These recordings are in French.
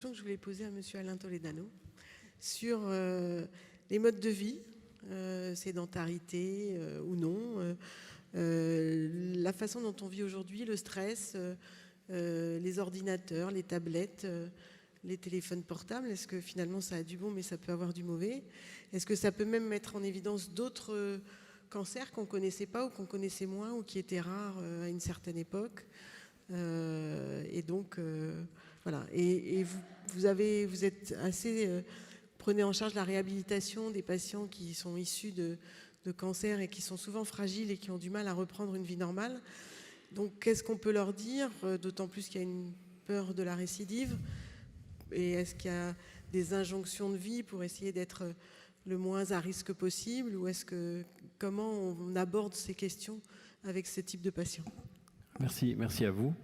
Que je voulais poser à Monsieur Alain Toledano sur les modes de vie, sédentarité ou non, la façon dont on vit aujourd'hui, le stress, les ordinateurs, les tablettes, les téléphones portables. Est-ce que finalement ça a du bon mais ça peut avoir du mauvais? Est-ce que ça peut même mettre en évidence d'autres cancers qu'on ne connaissait pas ou qu'on connaissait moins ou qui étaient rares à une certaine époque? Et donc voilà. Et vous êtes assez prenez en charge la réhabilitation des patients qui sont issus de cancers et qui sont souvent fragiles et qui ont du mal à reprendre une vie normale. Donc qu'est-ce qu'on peut leur dire, d'autant plus qu'il y a une peur de la récidive? Et est-ce qu'il y a des injonctions de vie pour essayer d'être le moins à risque possible, ou comment on aborde ces questions avec ce type de patients? Merci à vous.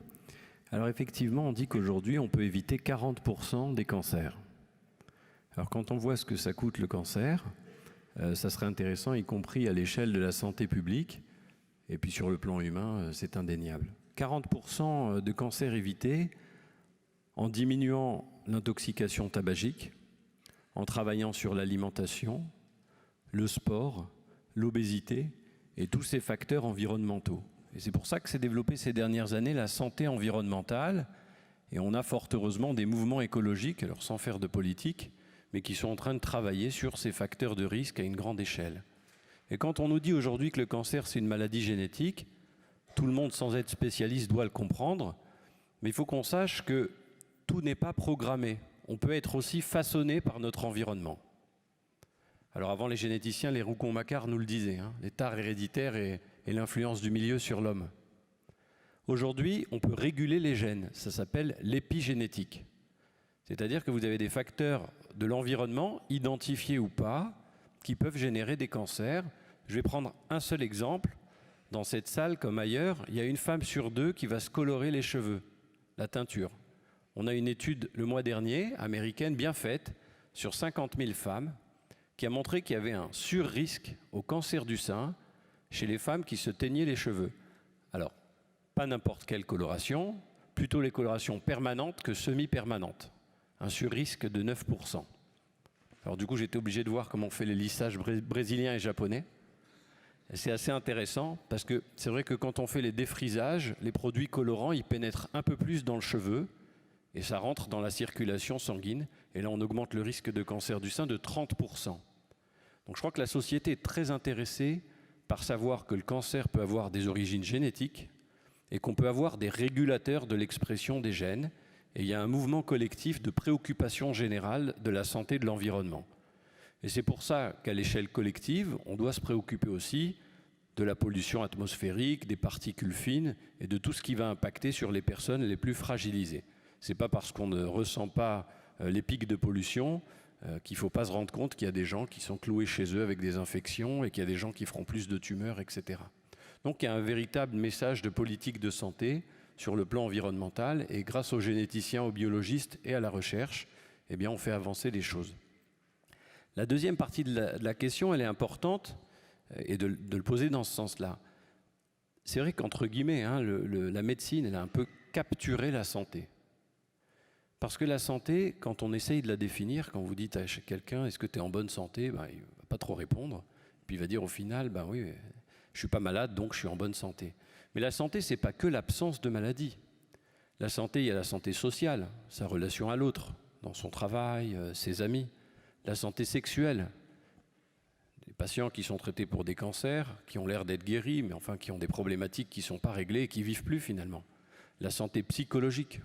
Alors effectivement, on dit qu'aujourd'hui, on peut éviter 40% des cancers. Alors quand on voit ce que ça coûte le cancer, ça serait intéressant, y compris à l'échelle de la santé publique, et puis sur le plan humain, c'est indéniable. 40% de cancers évités en diminuant l'intoxication tabagique, en travaillant sur l'alimentation, le sport, l'obésité et tous ces facteurs environnementaux. Et c'est pour ça que s'est développée ces dernières années la santé environnementale, et on a fort heureusement des mouvements écologiques, alors sans faire de politique, mais qui sont en train de travailler sur ces facteurs de risque à une grande échelle. Et quand on nous dit aujourd'hui que le cancer c'est une maladie génétique, tout le monde sans être spécialiste doit le comprendre, mais il faut qu'on sache que tout n'est pas programmé. On peut être aussi façonné par notre environnement. Alors avant les généticiens, les Rougon-Macquart nous le disaient, les tares héréditaires et l'influence du milieu sur l'homme. Aujourd'hui, on peut réguler les gènes, ça s'appelle l'épigénétique. C'est-à-dire que vous avez des facteurs de l'environnement, identifiés ou pas, qui peuvent générer des cancers. Je vais prendre un seul exemple. Dans cette salle, comme ailleurs, il y a une femme sur deux qui va se colorer les cheveux, la teinture. On a une étude le mois dernier, américaine, bien faite, sur 50 000 femmes, qui a montré qu'il y avait un sur-risque au cancer du sein chez les femmes qui se teignaient les cheveux. Alors, pas n'importe quelle coloration, plutôt les colorations permanentes que semi-permanentes. Un sur-risque de 9%. Alors du coup, j'étais obligé de voir comment on fait les lissages brésiliens et japonais. C'est assez intéressant parce que c'est vrai que quand on fait les défrisages, les produits colorants, ils pénètrent un peu plus dans le cheveu et ça rentre dans la circulation sanguine. Et là, on augmente le risque de cancer du sein de 30%. Donc je crois que la société est très intéressée par savoir que le cancer peut avoir des origines génétiques et qu'on peut avoir des régulateurs de l'expression des gènes. Et il y a un mouvement collectif de préoccupation générale de la santé de l'environnement. Et c'est pour ça qu'à l'échelle collective, on doit se préoccuper aussi de la pollution atmosphérique, des particules fines et de tout ce qui va impacter sur les personnes les plus fragilisées. Ce n'est pas parce qu'on ne ressent pas les pics de pollution qu'il ne faut pas se rendre compte qu'il y a des gens qui sont cloués chez eux avec des infections et qu'il y a des gens qui feront plus de tumeurs, etc. Donc il y a un véritable message de politique de santé sur le plan environnemental, et grâce aux généticiens, aux biologistes et à la recherche, eh bien, on fait avancer les choses. La deuxième partie de la question, elle est importante, et de le poser dans ce sens-là. C'est vrai qu'entre guillemets, la médecine, elle a un peu capturé la santé. Parce que la santé, quand on essaye de la définir, quand vous dites à quelqu'un « est-ce que tu es en bonne santé ?» il ne va pas trop répondre, puis il va dire au final « oui, je ne suis pas malade, donc je suis en bonne santé ». Mais la santé, ce n'est pas que l'absence de maladie. La santé, il y a la santé sociale, sa relation à l'autre, dans son travail, ses amis. La santé sexuelle, des patients qui sont traités pour des cancers, qui ont l'air d'être guéris, mais enfin qui ont des problématiques qui ne sont pas réglées et qui ne vivent plus finalement. La santé psychologique,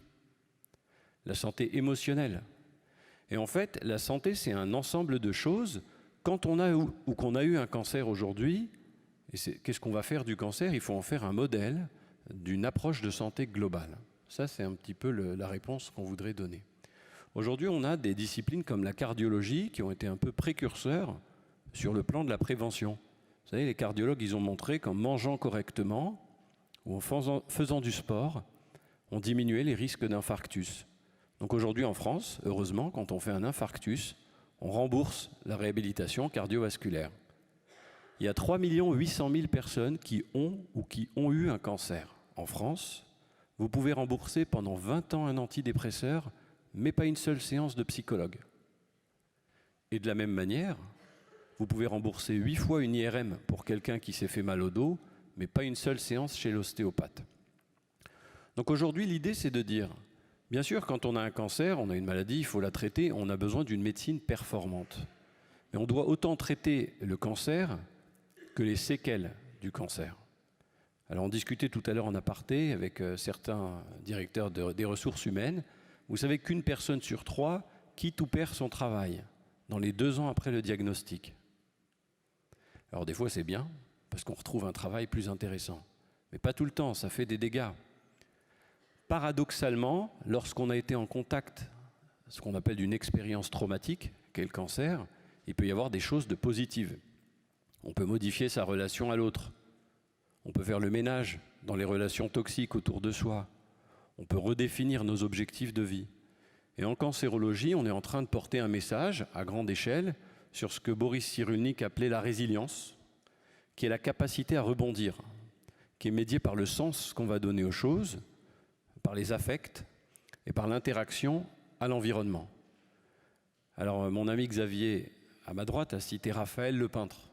la santé émotionnelle. Et en fait, la santé, c'est un ensemble de choses. Quand on a ou qu'on a eu un cancer aujourd'hui, et qu'est-ce qu'on va faire du cancer? Il faut en faire un modèle d'une approche de santé globale. Ça, c'est un petit peu la réponse qu'on voudrait donner. Aujourd'hui, on a des disciplines comme la cardiologie qui ont été un peu précurseurs sur le plan de la prévention. Vous savez, les cardiologues, ils ont montré qu'en mangeant correctement ou en faisant du sport, on diminuait les risques d'infarctus. Donc aujourd'hui, en France, heureusement, quand on fait un infarctus, on rembourse la réhabilitation cardiovasculaire. Il y a 3 800 000 personnes qui ont ou qui ont eu un cancer en France. Vous pouvez rembourser pendant 20 ans un antidépresseur mais pas une seule séance de psychologue. Et de la même manière, vous pouvez rembourser 8 fois une IRM pour quelqu'un qui s'est fait mal au dos, mais pas une seule séance chez l'ostéopathe. Donc aujourd'hui, l'idée, c'est de dire, bien sûr, quand on a un cancer, on a une maladie, il faut la traiter, on a besoin d'une médecine performante. Mais on doit autant traiter le cancer que les séquelles du cancer. Alors on discutait tout à l'heure en aparté avec certains directeurs des ressources humaines. Vous savez qu'une personne sur 3 quitte ou perd son travail dans les 2 ans après le diagnostic. Alors des fois c'est bien, parce qu'on retrouve un travail plus intéressant. Mais pas tout le temps, ça fait des dégâts. Paradoxalement, lorsqu'on a été en contact, ce qu'on appelle d'une expérience traumatique, qu'est le cancer, il peut y avoir des choses de positives. On peut modifier sa relation à l'autre. On peut faire le ménage dans les relations toxiques autour de soi. On peut redéfinir nos objectifs de vie. Et en cancérologie, on est en train de porter un message à grande échelle sur ce que Boris Cyrulnik appelait la résilience, qui est la capacité à rebondir, qui est médiée par le sens qu'on va donner aux choses, par les affects et par l'interaction à l'environnement. Alors, mon ami Xavier, à ma droite, a cité Raphaël le peintre.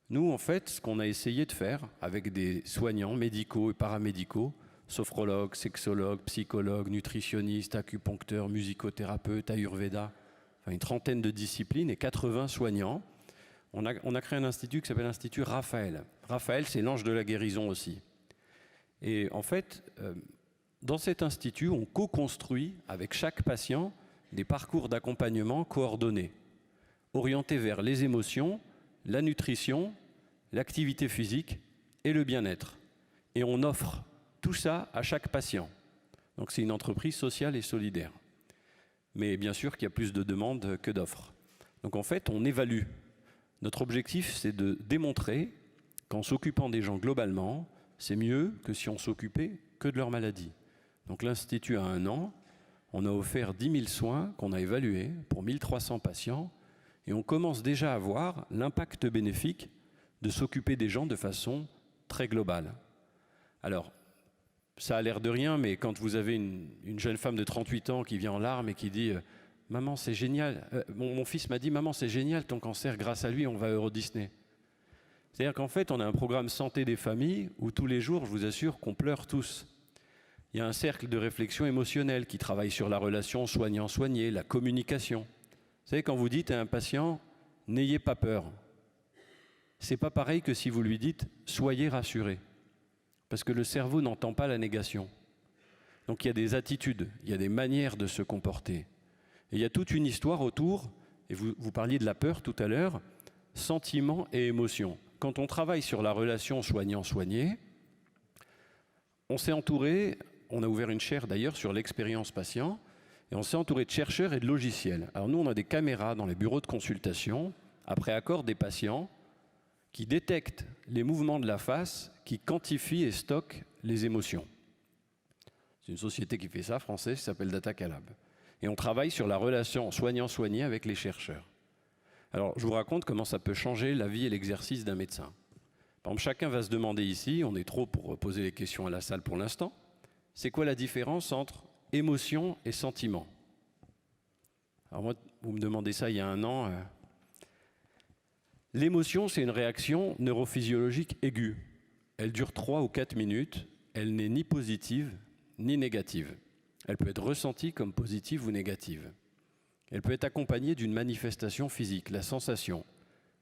Nous, en fait, ce qu'on a essayé de faire avec des soignants médicaux et paramédicaux, sophrologues, sexologues, psychologues, nutritionnistes, acupuncteurs, musicothérapeutes, ayurveda, enfin une trentaine de disciplines et 80 soignants, on a créé un institut qui s'appelle l'Institut Raphaël. Raphaël, c'est l'ange de la guérison aussi. Et en fait, dans cet institut, on co-construit avec chaque patient des parcours d'accompagnement coordonnés, orientés vers les émotions, la nutrition, l'activité physique et le bien-être. Et on offre tout ça à chaque patient. Donc c'est une entreprise sociale et solidaire. Mais bien sûr qu'il y a plus de demandes que d'offres. Donc en fait, on évalue. Notre objectif, c'est de démontrer qu'en s'occupant des gens globalement, c'est mieux que si on s'occupait que de leur maladie. Donc l'Institut a 1 an, on a offert 10 000 soins qu'on a évalués pour 1300 patients et on commence déjà à voir l'impact bénéfique de s'occuper des gens de façon très globale. Alors, ça a l'air de rien, mais quand vous avez une jeune femme de 38 ans qui vient en larmes et qui dit « Maman, c'est génial, mon fils m'a dit « Maman, c'est génial ton cancer, grâce à lui, on va à Euro Disney ». C'est-à-dire qu'en fait, on a un programme santé des familles où tous les jours, je vous assure qu'on pleure tous. Il y a un cercle de réflexion émotionnelle qui travaille sur la relation soignant-soigné, la communication. Vous savez, quand vous dites à un patient « N'ayez pas peur », c'est pas pareil que si vous lui dites « Soyez rassuré ». Parce que le cerveau n'entend pas la négation. Donc il y a des attitudes, il y a des manières de se comporter. Et il y a toute une histoire autour, et vous parliez de la peur tout à l'heure, sentiments et émotions. Quand on travaille sur la relation soignant-soigné, on s'est entouré, on a ouvert une chaire d'ailleurs sur l'expérience patient, et on s'est entouré de chercheurs et de logiciels. Alors nous, on a des caméras dans les bureaux de consultation, après accord des patients, qui détectent les mouvements de la face, qui quantifient et stockent les émotions. C'est une société qui fait ça, française, qui s'appelle Datacalab. Et on travaille sur la relation soignant-soigné avec les chercheurs. Alors, je vous raconte comment ça peut changer la vie et l'exercice d'un médecin. Par exemple, chacun va se demander ici, on est trop pour poser les questions à la salle pour l'instant, c'est quoi la différence entre émotion et sentiment? Alors moi, vous me demandez ça il y a 1 an. L'émotion, c'est une réaction neurophysiologique aiguë. Elle dure 3 ou 4 minutes, elle n'est ni positive ni négative. Elle peut être ressentie comme positive ou négative. Elle peut être accompagnée d'une manifestation physique, la sensation,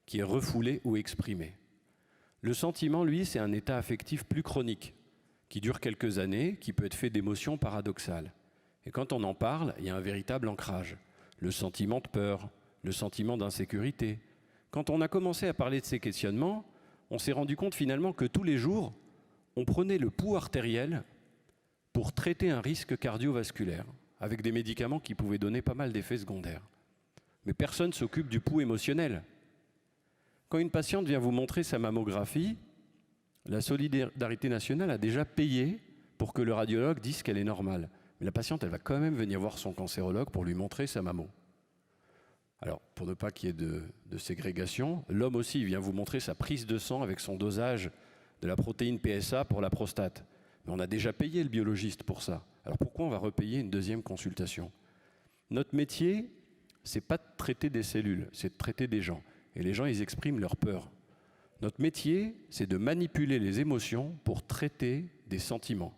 qui est refoulée ou exprimée. Le sentiment, lui, c'est un état affectif plus chronique, qui dure quelques années, qui peut être fait d'émotions paradoxales. Et quand on en parle, il y a un véritable ancrage. Le sentiment de peur, le sentiment d'insécurité. Quand on a commencé à parler de ces questionnements, on s'est rendu compte finalement que tous les jours, on prenait le pouls artériel pour traiter un risque cardiovasculaire, avec des médicaments qui pouvaient donner pas mal d'effets secondaires. Mais personne ne s'occupe du pouls émotionnel. Quand une patiente vient vous montrer sa mammographie, la Solidarité nationale a déjà payé pour que le radiologue dise qu'elle est normale. Mais la patiente, elle va quand même venir voir son cancérologue pour lui montrer sa mammo. Alors, pour ne pas qu'il y ait de ségrégation, l'homme aussi vient vous montrer sa prise de sang avec son dosage de la protéine PSA pour la prostate. Mais on a déjà payé le biologiste pour ça. Alors pourquoi on va repayer une deuxième consultation? Notre métier, c'est pas de traiter des cellules, c'est de traiter des gens. Et les gens, ils expriment leur peur. Notre métier, c'est de manipuler les émotions pour traiter des sentiments.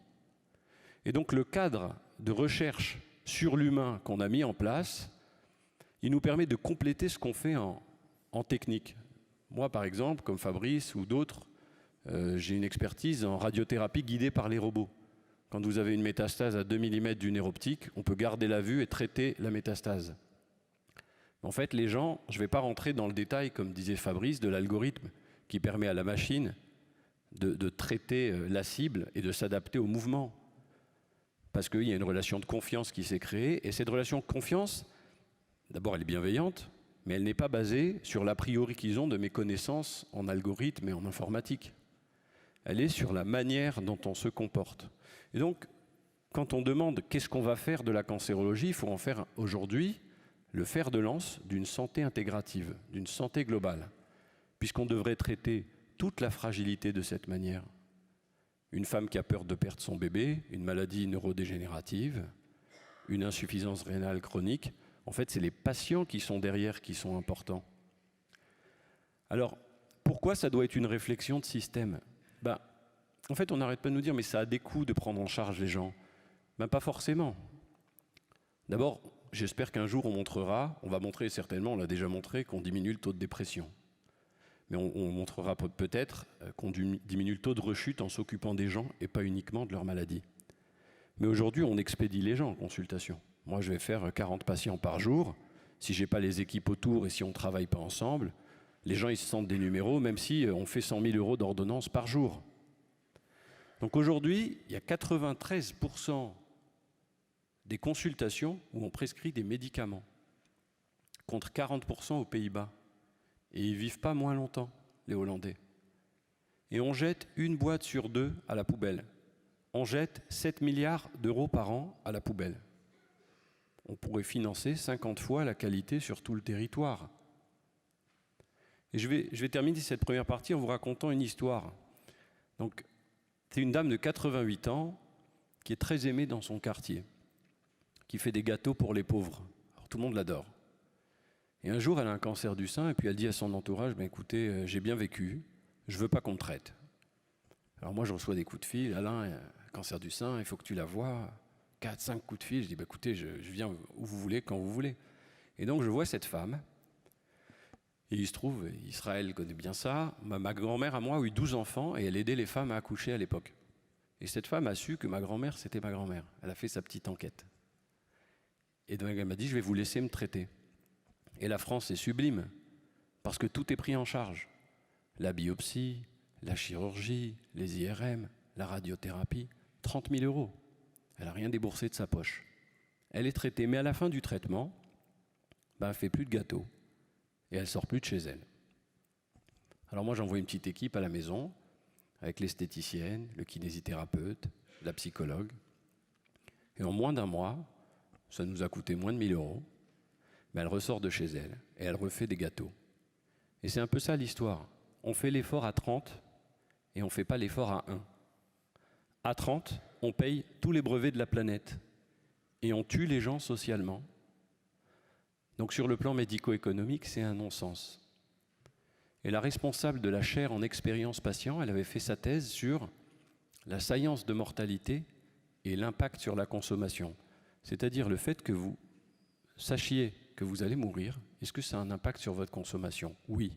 Et donc le cadre de recherche sur l'humain qu'on a mis en place, il nous permet de compléter ce qu'on fait en technique. Moi, par exemple, comme Fabrice ou d'autres, j'ai une expertise en radiothérapie guidée par les robots. Quand vous avez une métastase à 2 mm du nerf optique, on peut garder la vue et traiter la métastase. En fait, les gens, je ne vais pas rentrer dans le détail, comme disait Fabrice, de l'algorithme qui permet à la machine de traiter la cible et de s'adapter au mouvement. Parce qu'il y a une relation de confiance qui s'est créée, et cette relation de confiance, d'abord elle est bienveillante, mais elle n'est pas basée sur l'a priori qu'ils ont de mes connaissances en algorithme et en informatique. Elle est sur la manière dont on se comporte. Et donc, quand on demande qu'est-ce qu'on va faire de la cancérologie, il faut en faire aujourd'hui le fer de lance d'une santé intégrative, d'une santé globale, puisqu'on devrait traiter toute la fragilité de cette manière. Une femme qui a peur de perdre son bébé, une maladie neurodégénérative, une insuffisance rénale chronique, en fait, c'est les patients qui sont derrière qui sont importants. Alors, pourquoi ça doit être une réflexion de système ? En fait, on n'arrête pas de nous dire « mais ça a des coûts de prendre en charge les gens ». Pas forcément. D'abord, j'espère qu'un jour on va montrer certainement, on l'a déjà montré, qu'on diminue le taux de dépression. Mais on montrera peut-être qu'on diminue le taux de rechute en s'occupant des gens et pas uniquement de leur maladie. Mais aujourd'hui, on expédie les gens en consultation. Moi, je vais faire 40 patients par jour. Si je n'ai pas les équipes autour et si on ne travaille pas ensemble, les gens ils se sentent des numéros, même si on fait 100 000 € d'ordonnance par jour. Donc aujourd'hui, il y a 93% des consultations où on prescrit des médicaments, contre 40% aux Pays-Bas. Et ils ne vivent pas moins longtemps, les Hollandais. Et on jette une boîte sur 2 à la poubelle. On jette 7 milliards d'euros par an à la poubelle. On pourrait financer 50 fois la qualité sur tout le territoire. Et je vais terminer cette première partie en vous racontant une histoire. Donc, c'est une dame de 88 ans qui est très aimée dans son quartier, qui fait des gâteaux pour les pauvres. Alors, tout le monde l'adore. Et un jour, elle a un cancer du sein et puis elle dit à son entourage « écoutez, j'ai bien vécu, je ne veux pas qu'on me traite ». Alors moi, je reçois des coups de fil « Alain, cancer du sein, il faut que tu la vois ». 4, 5 coups de fil, je dis écoutez, je viens où vous voulez, quand vous voulez. Et donc je vois cette femme, et il se trouve, Israël connaît bien ça, ma grand-mère à moi a eu 12 enfants et elle aidait les femmes à accoucher à l'époque. Et cette femme a su que ma grand-mère, c'était ma grand-mère. Elle a fait sa petite enquête. Et donc elle m'a dit je vais vous laisser me traiter. Et la France est sublime, parce que tout est pris en charge. La biopsie, la chirurgie, les IRM, la radiothérapie, 30 000 €. Elle n'a rien déboursé de sa poche. Elle est traitée, mais à la fin du traitement, elle ne fait plus de gâteau et elle ne sort plus de chez elle. Alors moi, j'envoie une petite équipe à la maison avec l'esthéticienne, le kinésithérapeute, la psychologue. Et en moins d'un mois, ça nous a coûté moins de 1 000 €, mais elle ressort de chez elle et elle refait des gâteaux. Et c'est un peu ça l'histoire. On fait l'effort à 30 et on ne fait pas l'effort à 1. À 30, on paye tous les brevets de la planète et on tue les gens socialement. Donc sur le plan médico-économique, c'est un non-sens. Et la responsable de la chaire en expérience patient, elle avait fait sa thèse sur la science de mortalité et l'impact sur la consommation. C'est-à-dire le fait que vous sachiez que vous allez mourir, est-ce que ça a un impact sur votre consommation ? Oui.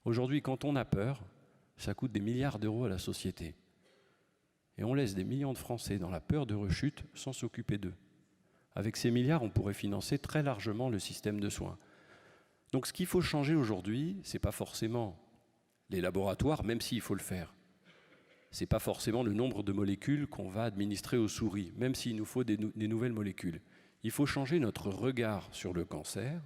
Aujourd'hui, quand on a peur, ça coûte des milliards d'euros à la société. Et on laisse des millions de Français dans la peur de rechute sans s'occuper d'eux. Avec ces milliards, on pourrait financer très largement le système de soins. Donc ce qu'il faut changer aujourd'hui, ce n'est pas forcément les laboratoires, même s'il faut le faire. Ce n'est pas forcément le nombre de molécules qu'on va administrer aux souris, même s'il nous faut des nouvelles molécules. Il faut changer notre regard sur le cancer,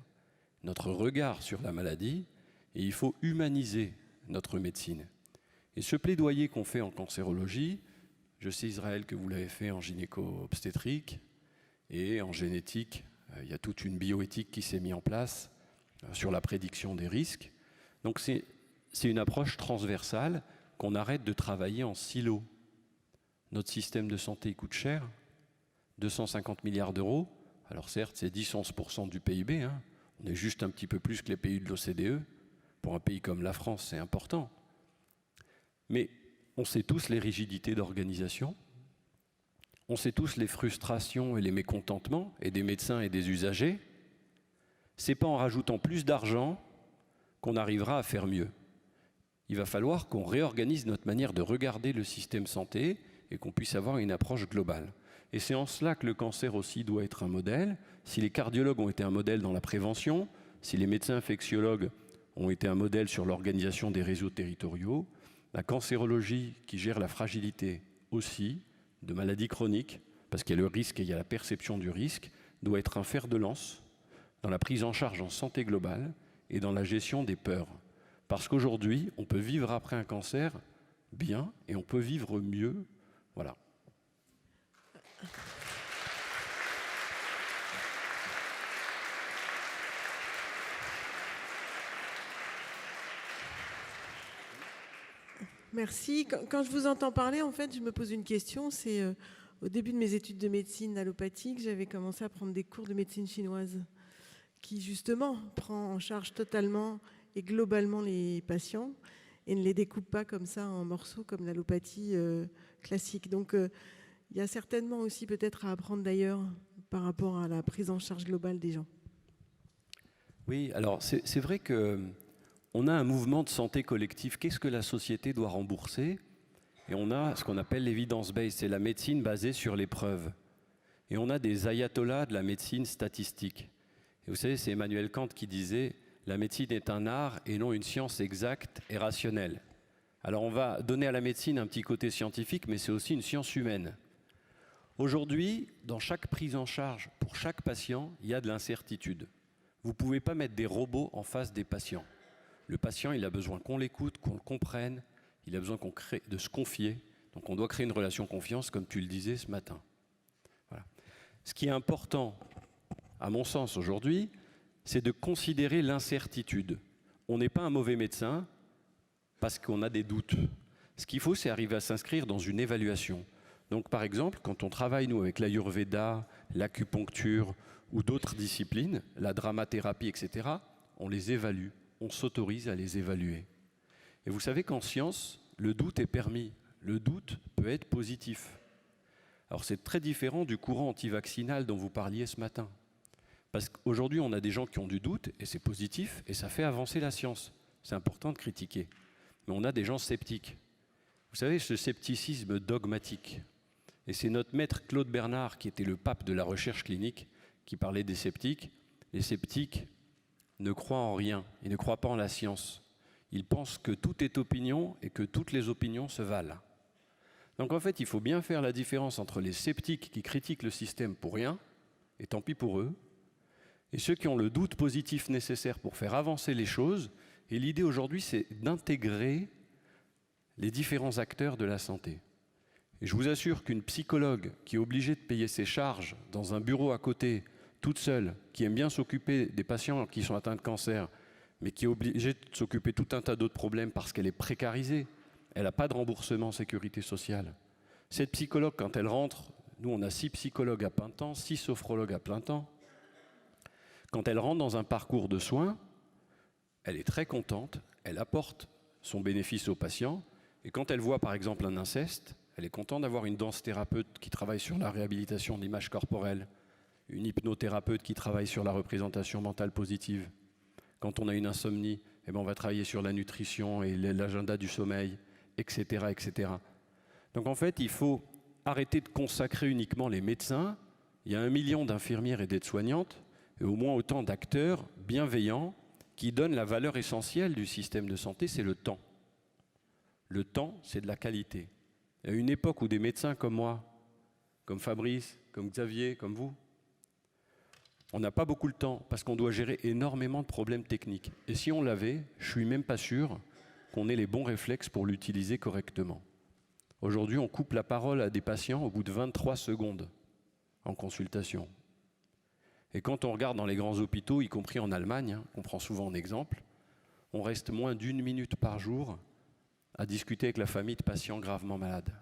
notre regard sur la maladie, et il faut humaniser notre médecine. Et ce plaidoyer qu'on fait en cancérologie, je sais, Israël, que vous l'avez fait en gynéco-obstétrique et en génétique. Il y a toute une bioéthique qui s'est mise en place sur la prédiction des risques. Donc c'est une approche transversale qu'on arrête de travailler en silo. Notre système de santé coûte cher, 250 milliards d'euros, Alors certes, c'est 10-11% du PIB, hein. On est juste un petit peu plus que les pays de l'OCDE. Pour un pays comme la France, c'est important. Mais on sait tous les rigidités d'organisation, on sait tous les frustrations et les mécontentements, et des médecins et des usagers. C'est pas en rajoutant plus d'argent qu'on arrivera à faire mieux. Il va falloir qu'on réorganise notre manière de regarder le système santé et qu'on puisse avoir une approche globale. Et c'est en cela que le cancer aussi doit être un modèle. Si les cardiologues ont été un modèle dans la prévention, si les médecins infectiologues ont été un modèle sur l'organisation des réseaux territoriaux, la cancérologie qui gère la fragilité aussi de maladies chroniques, parce qu'il y a le risque et il y a la perception du risque, doit être un fer de lance dans la prise en charge en santé globale et dans la gestion des peurs. Parce qu'aujourd'hui, on peut vivre après un cancer bien et on peut vivre mieux. Voilà. Merci. Quand je vous entends parler, en fait, je me pose une question. C'est au début de mes études de médecine allopathique, j'avais commencé à prendre des cours de médecine chinoise qui, justement, prend en charge totalement et globalement les patients et ne les découpe pas comme ça en morceaux comme l'allopathie classique. Donc, il y a certainement aussi peut-être à apprendre d'ailleurs par rapport à la prise en charge globale des gens. Oui, alors c'est vrai qu'on a un mouvement de santé collective. Qu'est-ce que la société doit rembourser? Et on a ce qu'on appelle l'évidence-based, c'est la médecine basée sur les preuves. Et on a des ayatollahs de la médecine statistique. Et vous savez, c'est Emmanuel Kant qui disait « La médecine est un art et non une science exacte et rationnelle ». Alors on va donner à la médecine un petit côté scientifique, mais c'est aussi une science humaine. Aujourd'hui, dans chaque prise en charge, pour chaque patient, il y a de l'incertitude. Vous ne pouvez pas mettre des robots en face des patients. Le patient, il a besoin qu'on l'écoute, qu'on le comprenne, il a besoin de se confier. Donc on doit créer une relation de confiance, comme tu le disais ce matin. Voilà. Ce qui est important, à mon sens aujourd'hui, c'est de considérer l'incertitude. On n'est pas un mauvais médecin parce qu'on a des doutes. Ce qu'il faut, c'est arriver à s'inscrire dans une évaluation. Donc par exemple, quand on travaille, nous, avec l'Ayurveda, l'acupuncture ou d'autres disciplines, la dramathérapie, etc., on les évalue, on s'autorise à les évaluer. Et vous savez qu'en science, le doute est permis. Le doute peut être positif. Alors c'est très différent du courant antivaccinal dont vous parliez ce matin. Parce qu'aujourd'hui, on a des gens qui ont du doute, et c'est positif, et ça fait avancer la science. C'est important de critiquer. Mais on a des gens sceptiques. Vous savez, ce scepticisme dogmatique, et c'est notre maître Claude Bernard, qui était le pape de la recherche clinique, qui parlait des sceptiques. Les sceptiques ne croient en rien, ils ne croient pas en la science. Ils pensent que tout est opinion et que toutes les opinions se valent. Donc en fait, il faut bien faire la différence entre les sceptiques qui critiquent le système pour rien, et tant pis pour eux, et ceux qui ont le doute positif nécessaire pour faire avancer les choses. Et l'idée aujourd'hui, c'est d'intégrer les différents acteurs de la santé. Et je vous assure qu'une psychologue qui est obligée de payer ses charges dans un bureau à côté, toute seule, qui aime bien s'occuper des patients qui sont atteints de cancer, mais qui est obligée de s'occuper de tout un tas d'autres problèmes parce qu'elle est précarisée, elle n'a pas de remboursement sécurité sociale. Cette psychologue, quand elle rentre, nous on a 6 psychologues à plein temps, 6 sophrologues à plein temps, quand elle rentre dans un parcours de soins, elle est très contente, elle apporte son bénéfice aux patients, et quand elle voit par exemple un inceste, elle est contente d'avoir une danse-thérapeute qui travaille sur la réhabilitation de l'image corporelle, une hypnothérapeute qui travaille sur la représentation mentale positive. Quand on a une insomnie, eh bien on va travailler sur la nutrition et l'agenda du sommeil, etc., etc. Donc en fait, il faut arrêter de consacrer uniquement les médecins. Il y a 1 million d'infirmières et d'aides-soignantes, et au moins autant d'acteurs bienveillants qui donnent la valeur essentielle du système de santé, c'est le temps. Le temps, c'est de la qualité. Il y a une époque où des médecins comme moi, comme Fabrice, comme Xavier, comme vous, on n'a pas beaucoup le temps parce qu'on doit gérer énormément de problèmes techniques. Et si on l'avait, je ne suis même pas sûr qu'on ait les bons réflexes pour l'utiliser correctement. Aujourd'hui, on coupe la parole à des patients au bout de 23 secondes en consultation. Et quand on regarde dans les grands hôpitaux, y compris en Allemagne, on prend souvent en exemple, on reste moins d'1 minute par jour à discuter avec la famille de patients gravement malades.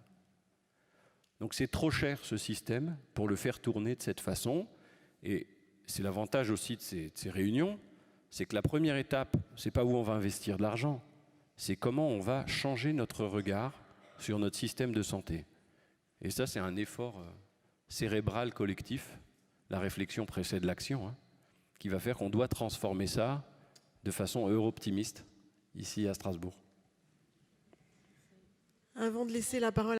Donc c'est trop cher ce système pour le faire tourner de cette façon. Et c'est l'avantage aussi de ces réunions, c'est que la première étape, ce n'est pas où on va investir de l'argent, c'est comment on va changer notre regard sur notre système de santé. Et ça, c'est un effort cérébral collectif. La réflexion précède l'action, hein, qui va faire qu'on doit transformer ça de façon euro-optimiste ici à Strasbourg. Avant de laisser la parole